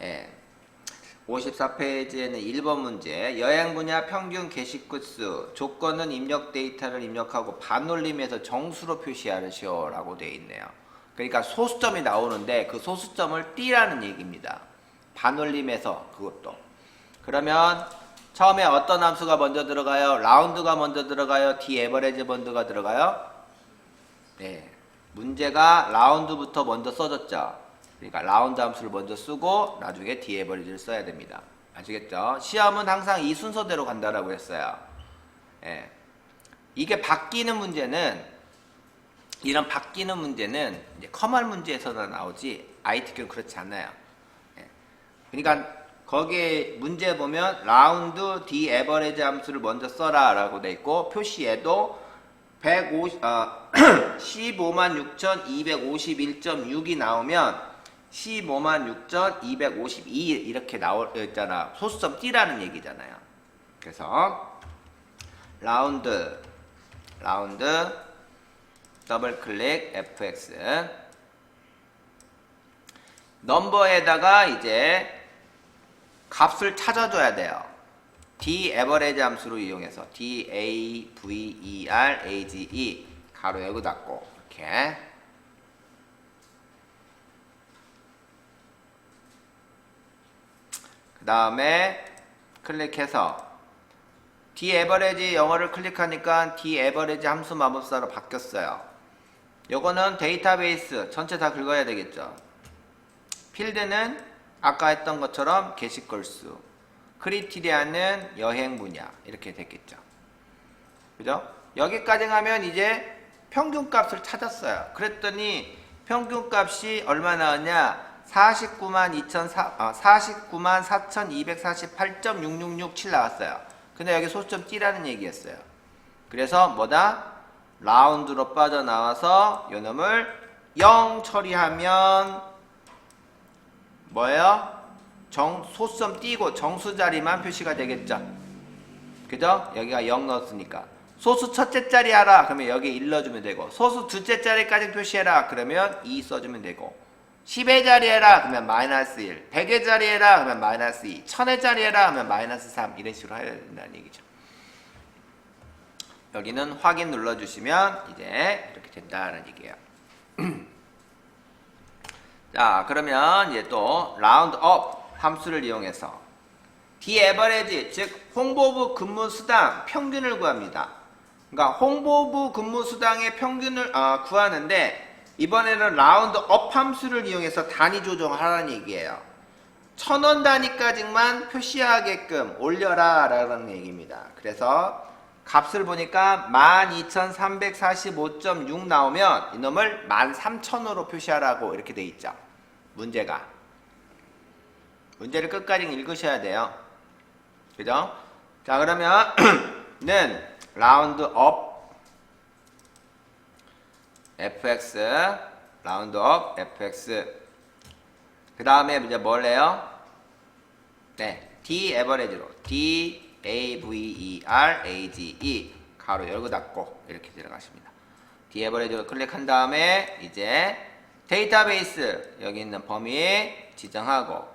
예. 54페이지에는 1번 문제. 여행 분야 평균 게시글 수. 조건은 입력 데이터를 입력하고 반올림해서 정수로 표시하시오 라고 되어 있네요. 그러니까 소수점이 나오는데 그 소수점을 띠라는 얘기입니다. 반올림해서 그것도. 그러면 처음에 어떤 함수가 먼저 들어가요? 라운드가 먼저 들어가요? 디에버리지 먼저가 들어가요? 네. 문제가 라운드부터 먼저 써졌죠. 그러니까 라운드 함수를 먼저 쓰고 나중에 디에버리지를 써야 됩니다. 아시겠죠? 시험은 항상 이 순서대로 간다라고 했어요. 예. 이게 바뀌는 문제는 이런 바뀌는 문제는 이제 커말 문제에서나 나오지 ITQ는 그렇지 않아요. 예. 그러니까 거기에 문제 보면 라운드 디에버리지 함수를 먼저 써라 라고 돼 있고 표시에도 156,251.6이 나오면 156,252 이렇게 있잖아. 소수점 띠라는 얘기잖아요. 그래서 라운드 더블 클릭 fx 넘버에다가 이제 값을 찾아줘야 돼요. 디에버리지 함수로 이용해서 DAVERAGE 가로 열고 닫고 이렇게 그 다음에 클릭해서 디에버리지 영어를 클릭하니까 디에버리지 함수 마법사로 바뀌었어요. 요거는 데이터베이스 전체 다 긁어야 되겠죠. 필드는 아까 했던 것처럼 게시글 수, 크리티리아는 여행 분야 이렇게 됐겠죠. 그죠? 여기까지 가면 이제 평균값을 찾았어요. 그랬더니 평균값이 얼마 나왔냐? 494,248.6667 나왔어요. 근데 여기 소수점 T라는 얘기였어요. 그래서 뭐다? 라운드로 빠져나와서 요놈을 0 처리하면 뭐예요? 소수점 띄고 정수 자리만 표시가 되겠죠. 그죠? 여기가 0 넣었으니까. 소수 첫째 자리 하라. 그러면 여기 1 넣어주면 되고, 소수 둘째 자리까지 표시해라. 그러면 2 써주면 되고, 10의 자리 해라. 그러면 마이너스 1. 100의 자리 해라. 그러면 마이너스 2. 1000의 자리 해라. 그러면 마이너스 3. 이런 식으로 해야 된다는 얘기죠. 여기는 확인 눌러주시면 이제 이렇게 된다는 얘기예요. 자, 그러면 이제 또 라운드 업 함수를 이용해서 디에버리지, 즉 홍보부 근무수당 평균을 구합니다. 그러니까 홍보부 근무수당의 평균을 구하는데 이번에는 라운드 업 함수를 이용해서 단위 조정하라는 얘기예요. 1000원 단위까지만 표시하게끔 올려라 라는 얘기입니다. 그래서 값을 보니까 12,345.6 나오면 이놈을 13,000으로 표시하라고 이렇게 돼 있죠. 문제가. 문제를 끝까지 읽으셔야 돼요. 그죠? 자, 그러면 는 라운드 업 fx 라운드 업 fx 그 다음에 이제 뭘 해요? 네, 디에버리지로 DAVERAGE 가로 열고 닫고 이렇게 들어가십니다. 디에버리지로 클릭한 다음에 이제 데이터베이스 여기 있는 범위 지정하고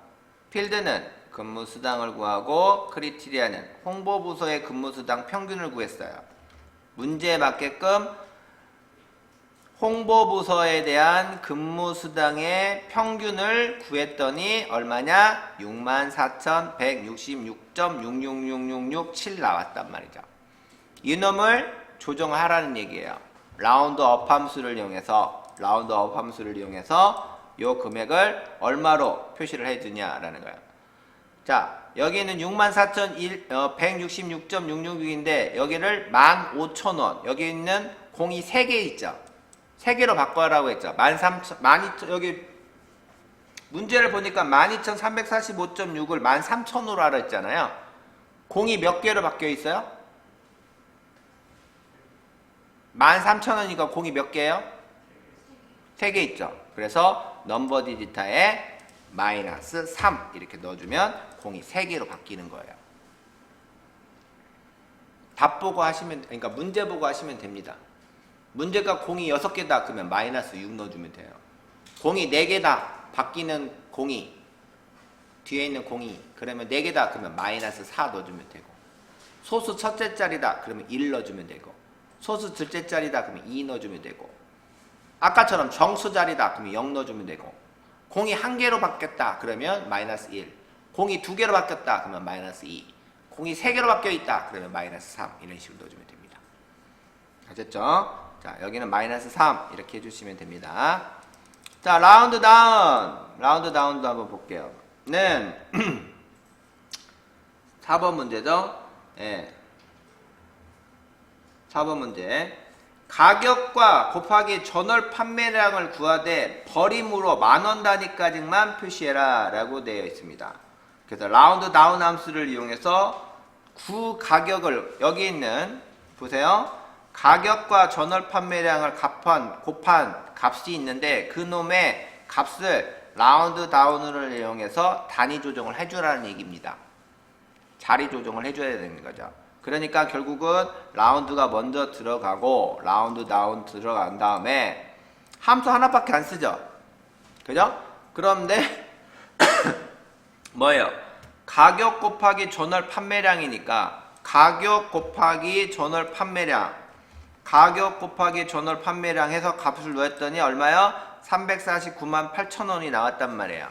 필드는 근무수당을 구하고 크리티리아는 홍보부서의 근무수당 평균을 구했어요. 문제에 맞게끔 홍보부서에 대한 근무수당의 평균을 구했더니 얼마냐? 64,166.6666667 나왔단 말이죠. 이놈을 조정하라는 얘기예요. 라운드 업 함수를 이용해서 요 금액을 얼마로 표시를 해주냐라는 거예요. 자, 여기는 64,166.666인데 여기를 15,000원, 여기 있는 공이 3개 있죠. 3개로 바꿔라고 했죠. 12,000, 여기 문제를 보니까 12,345.6을 13,000으로 하라 했잖아요. 공이 몇 개로 바뀌어 있어요? 13,000원이니까 공이 몇 개예요? 3개 있죠. 그래서 넘버 디지타에 마이너스 3 이렇게 넣어주면 공이 3개로 바뀌는 거예요. 답 보고 하시면, 그러니까 문제 보고 하시면 됩니다. 문제가 공이 6개다 그러면 마이너스 6 넣어주면 돼요. 공이 4개다 바뀌는 공이 뒤에 있는 공이 그러면 4개다 그러면 마이너스 4 넣어주면 되고, 소수 첫째 자리다 그러면 1 넣어주면 되고, 소수 둘째 자리다 그러면 2 넣어주면 되고, 아까처럼 정수 자리다 그러면 0 넣어주면 되고, 공이 1개로 바뀌었다 그러면 마이너스 1, 공이 2개로 바뀌었다 그러면 마이너스 2, 공이 3개로 바뀌어있다 그러면 마이너스 3, 이런 식으로 넣어주면 됩니다. 아셨죠? 자, 여기는 마이너스 3 이렇게 해주시면 됩니다. 자, 라운드 다운도 한번 볼게요. 는 4번 문제죠. 예. 4번 문제. 가격과 곱하기 전월 판매량을 구하되 버림으로 10,000원 단위까지만 표시해라 라고 되어 있습니다. 그래서 라운드 다운 함수를 이용해서 구 가격을, 여기 있는 보세요, 가격과 전월 판매량을 곱한 값이 있는데 그 놈의 값을 라운드 다운을 이용해서 단위 조정을 해주라는 얘기입니다. 자리 조정을 해줘야 되는 거죠. 그러니까 결국은 라운드가 먼저 들어가고 라운드 다운 들어간 다음에 함수 하나밖에 안 쓰죠. 그죠? 그런데 뭐예요? 가격 곱하기 전월 판매량이니까 가격 곱하기 전월 판매량, 가격 곱하기 전월 판매량 해서 값을 넣었더니 얼마요? 349만 8천원이 나왔단 말이에요.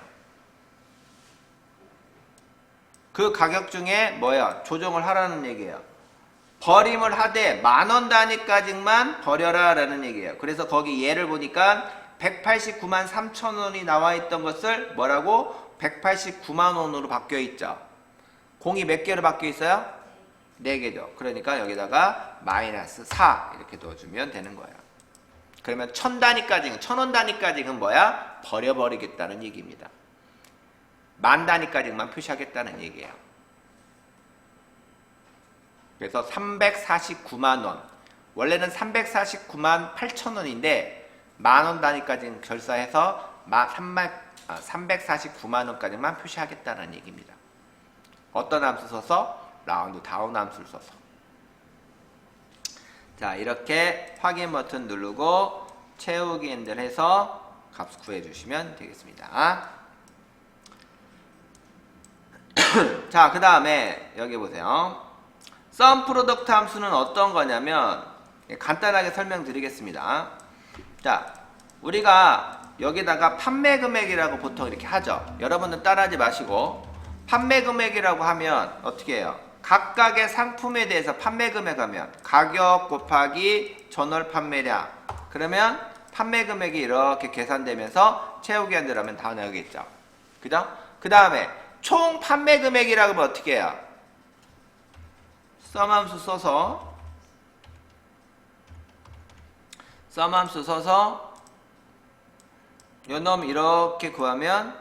그 가격 중에 뭐야? 조정을 하라는 얘기예요. 버림을 하되 10,000원 단위까지만 버려라 라는 얘기예요. 그래서 거기 예를 보니까 189만 3천원이 나와 있던 것을 뭐라고? 189만 원으로 바뀌어 있죠. 공이 몇 개로 바뀌어 있어요? 4개죠. 그러니까 여기다가 마이너스 4 이렇게 넣어주면 되는 거예요. 그러면 1000단위까지는, 1000원 단위까지는 뭐야? 버려버리겠다는 얘기입니다. 10,000 단위까지만 표시하겠다는 얘기예요. 그래서 349만 원, 원래는 349만 8천원인데 10,000원 단위까지는 결사해서 349만 원까지만 표시하겠다는 얘기입니다. 어떤 함수 써서? 라운드 다운 함수를 써서. 자, 이렇게 확인 버튼 누르고 채우기 핸들 해서 값 구해주시면 되겠습니다. 자, 그 다음에 여기 보세요. 썸 프로덕트 함수는 어떤 거냐면 간단하게 설명드리겠습니다. 자, 우리가 여기다가 판매 금액이라고 보통 이렇게 하죠. 여러분들 따라하지 마시고, 판매 금액이라고 하면 어떻게 해요? 각각의 상품에 대해서 판매 금액 하면 가격 곱하기 전월 판매량, 그러면 판매 금액이 이렇게 계산되면서 채우기 핸들 하면 다 나오겠죠. 그죠? 그 다음에 총 판매 금액이라고 하면 어떻게 해요? 썸 함수 써서 요놈 이렇게 구하면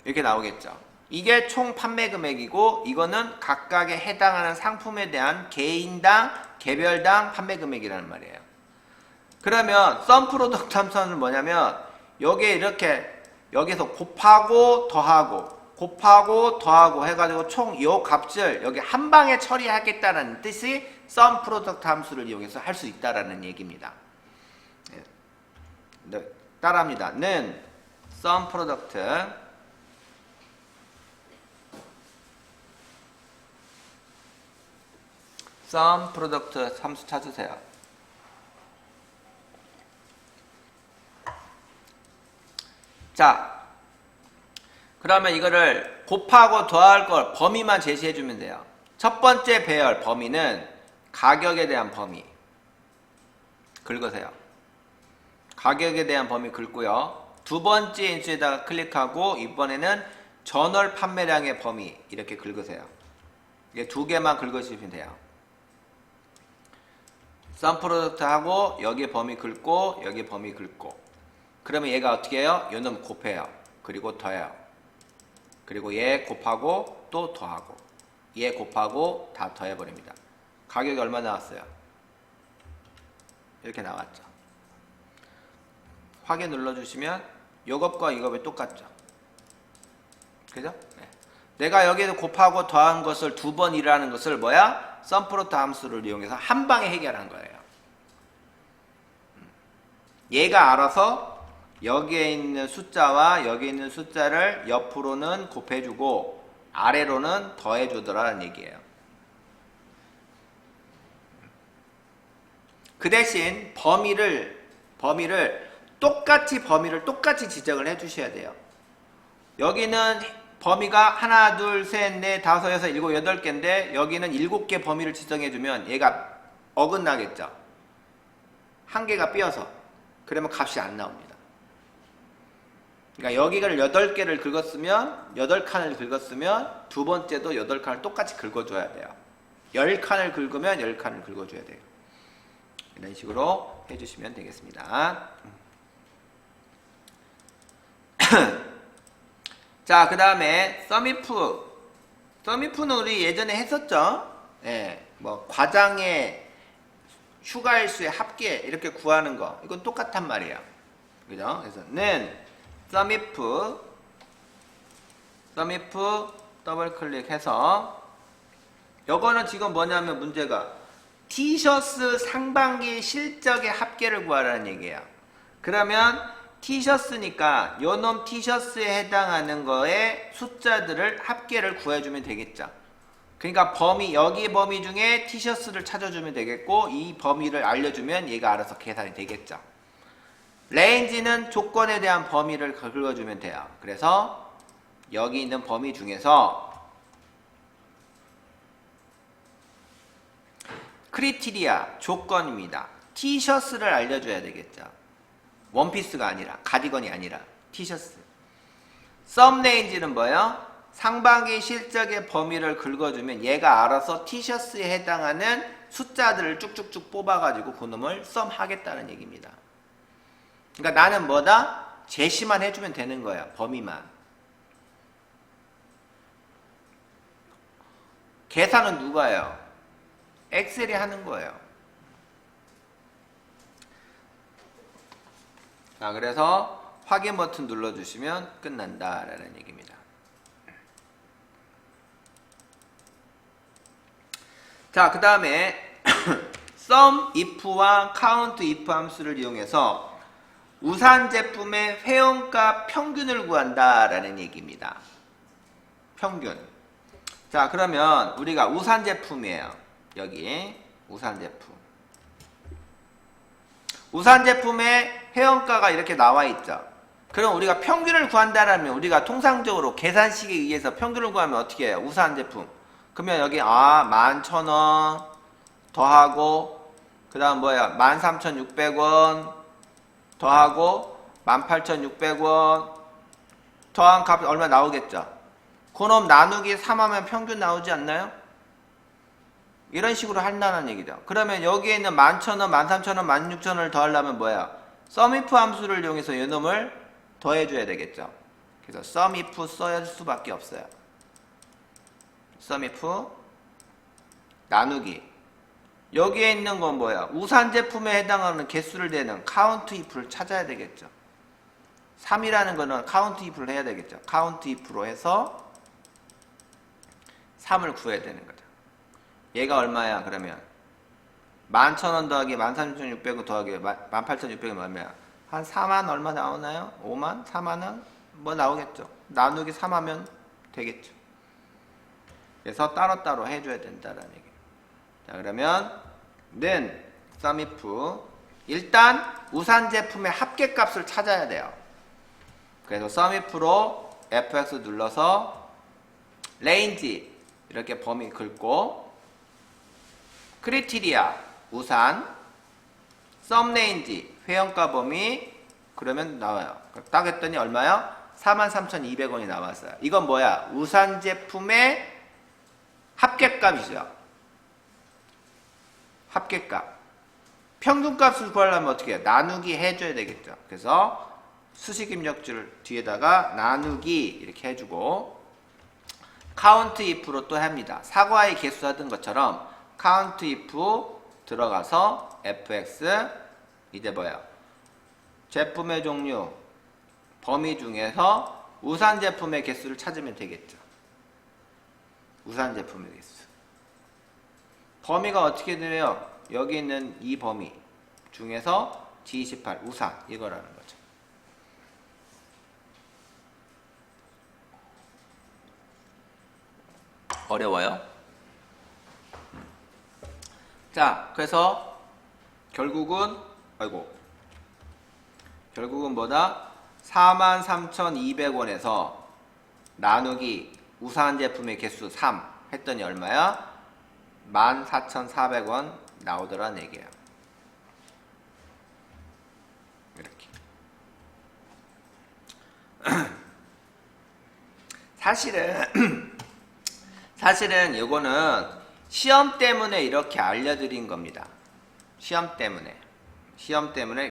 이렇게 나오겠죠. 이게 총 판매 금액이고 이거는 각각에 해당하는 상품에 대한 개인당, 개별당 판매 금액이라는 말이에요. 그러면 썸 프로덕트 함수는 뭐냐면 여기에 이렇게 여기서 곱하고 더하고 해가지고 총 요 값을 여기 한 방에 처리하겠다는 뜻이 썸 프로덕트 함수를 이용해서 할 수 있다라는 얘기입니다. 네, 따라합니다. 는 썸 프로덕트 함수 찾으세요. 자, 그러면 이거를 곱하고 더할 걸 범위만 제시해주면 돼요. 첫 번째 배열 범위는 가격에 대한 범위 긁으세요. 가격에 대한 범위 긁고요. 두 번째 인수에다가 클릭하고 이번에는 전월 판매량의 범위 이렇게 긁으세요. 이게 두 개만 긁으시면 돼요. 썸 프로덕트 하고 여기에 범위 긁고 여기에 범위 긁고, 그러면 얘가 어떻게 해요? 요놈 곱해요. 그리고 더해요. 그리고 얘 곱하고 또 더하고 얘 곱하고 다 더해버립니다. 가격이 얼마 나왔어요? 이렇게 나왔죠. 확인 눌러주시면 요것과 이것이 똑같죠. 그죠? 네. 내가 여기에서 곱하고 더한 것을 두 번 일하는 것을 뭐야? 썸 프로덕트 함수를 이용해서 한 방에 해결한 거예요. 얘가 알아서 여기에 있는 숫자와 여기 있는 숫자를 옆으로는 곱해주고 아래로는 더해주더라는 얘기예요. 그 대신 범위를 똑같이 지정을 해주셔야 돼요. 여기는 범위가 하나, 둘, 셋, 넷, 다섯, 여섯, 일곱, 여덟 개인데 여기는 7개 범위를 지정해주면 얘가 어긋나겠죠. 한 개가 삐어서. 그러면 값이 안 나옵니다. 그러니까 여기를 8개를 긁었으면 8칸을 긁었으면 두 번째도 8칸을 똑같이 긁어줘야 돼요. 10칸을 긁으면 10칸을 긁어줘야 돼요. 이런 식으로 해주시면 되겠습니다. 자, 그 다음에 썸이프는 우리 예전에 했었죠. 예, 뭐 과장의 휴가일수의 합계 이렇게 구하는 거 이건 똑같단 말이에요. 그죠? 그래서 는 썸이프 더블 클릭해서 요거는 지금 뭐냐면 문제가 티셔츠 상반기 실적의 합계를 구하라는 얘기예요. 그러면 티셔츠니까 요놈 티셔츠에 해당하는 거에 숫자들을 합계를 구해주면 되겠죠. 그러니까 여기 범위 중에 티셔츠를 찾아주면 되겠고 이 범위를 알려주면 얘가 알아서 계산이 되겠죠. 레인지는 조건에 대한 범위를 긁어주면 돼요. 그래서 여기 있는 범위 중에서 크리티리아 조건입니다. 티셔츠를 알려줘야 되겠죠. 원피스가 아니라 가디건이 아니라 티셔츠. 썸레인지는 뭐예요? 상반기 실적의 범위를 긁어주면 얘가 알아서 티셔츠에 해당하는 숫자들을 쭉쭉쭉 뽑아가지고 그놈을 썸하겠다는 얘기입니다. 그러니까 나는 뭐다? 제시만 해주면 되는 거야. 범위만. 계산은 누가 해요? 엑셀이 하는 거예요. 자, 그래서 확인 버튼 눌러주시면 끝난다라는 얘기입니다. 자, 그 다음에 sum if와 count if 함수를 이용해서 우산 제품의 회원가 평균을 구한다라는 얘기입니다. 평균. 자, 그러면 우리가 우산 제품이에요. 여기 우산 제품. 우산 제품의 회원가가 이렇게 나와 있죠. 그럼 우리가 평균을 구한다라면 우리가 통상적으로 계산식에 의해서 평균을 구하면 어떻게 해요? 우산 제품. 그러면 여기 11,000원 더하고 그 다음 뭐야? 13,600원 더하고 18,600원 더한 값이 얼마 나오겠죠? 그놈 나누기 3하면 평균 나오지 않나요? 이런 식으로 한다는 얘기죠. 그러면 여기에 있는 11,000원, 13,000원, 16,000원을 더하려면 뭐야? 썸이프 함수를 이용해서 이놈을 더해줘야 되겠죠. 그래서 썸이프 써야 할 수밖에 없어요. 썸이프 나누기. 여기에 있는 건 뭐야? 우산 제품에 해당하는 개수를 대는 카운트 if를 찾아야 되겠죠. 3이라는 거는 카운트 if를 해야 되겠죠. 카운트 if로 해서 3을 구해야 되는 거죠. 얘가 얼마야? 그러면 11,000원 더하기 13,600원 더하기 18,600원 얼마야? 한 4만 얼마 나오나요? 5만? 4만원? 뭐 나오겠죠. 나누기 3하면 되겠죠. 그래서 따로따로 해줘야 된다라는 얘기예요. 자, 그러면 는 썸이프 일단 우산 제품의 합계값을 찾아야 돼요. 그래서 썸이프로 fx 눌러서 레인지 이렇게 범위 긁고 크리티리아 우산 썸레인지 회원가 범위 그러면 나와요. 딱 했더니 얼마요? 43,200원이 나왔어요. 이건 뭐야? 우산 제품의 합계값이죠. 합계값. 평균값을 구하려면 어떻게 해요? 나누기 해줘야 되겠죠. 그래서 수식 입력줄을 뒤에다가 나누기 이렇게 해주고 count if로 또 합니다. 사과의 개수 하던 것처럼 count if 들어가서 fx 이제 뭐야? 제품의 종류 범위 중에서 우산 제품의 개수를 찾으면 되겠죠. 우산 제품의 개수. 범위가 어떻게 되요? 여기 있는 이 범위 중에서 G28 우산 이거라는 거죠. 어려워요? 자, 그래서 결국은 뭐다? 43,200원에서 나누기 우수한 제품의 개수 3 했더니 얼마야? 14,400원 나오더란 얘기예요. 이렇게. 사실은 이거는 시험 때문에 이렇게 알려드린 겁니다. 시험 때문에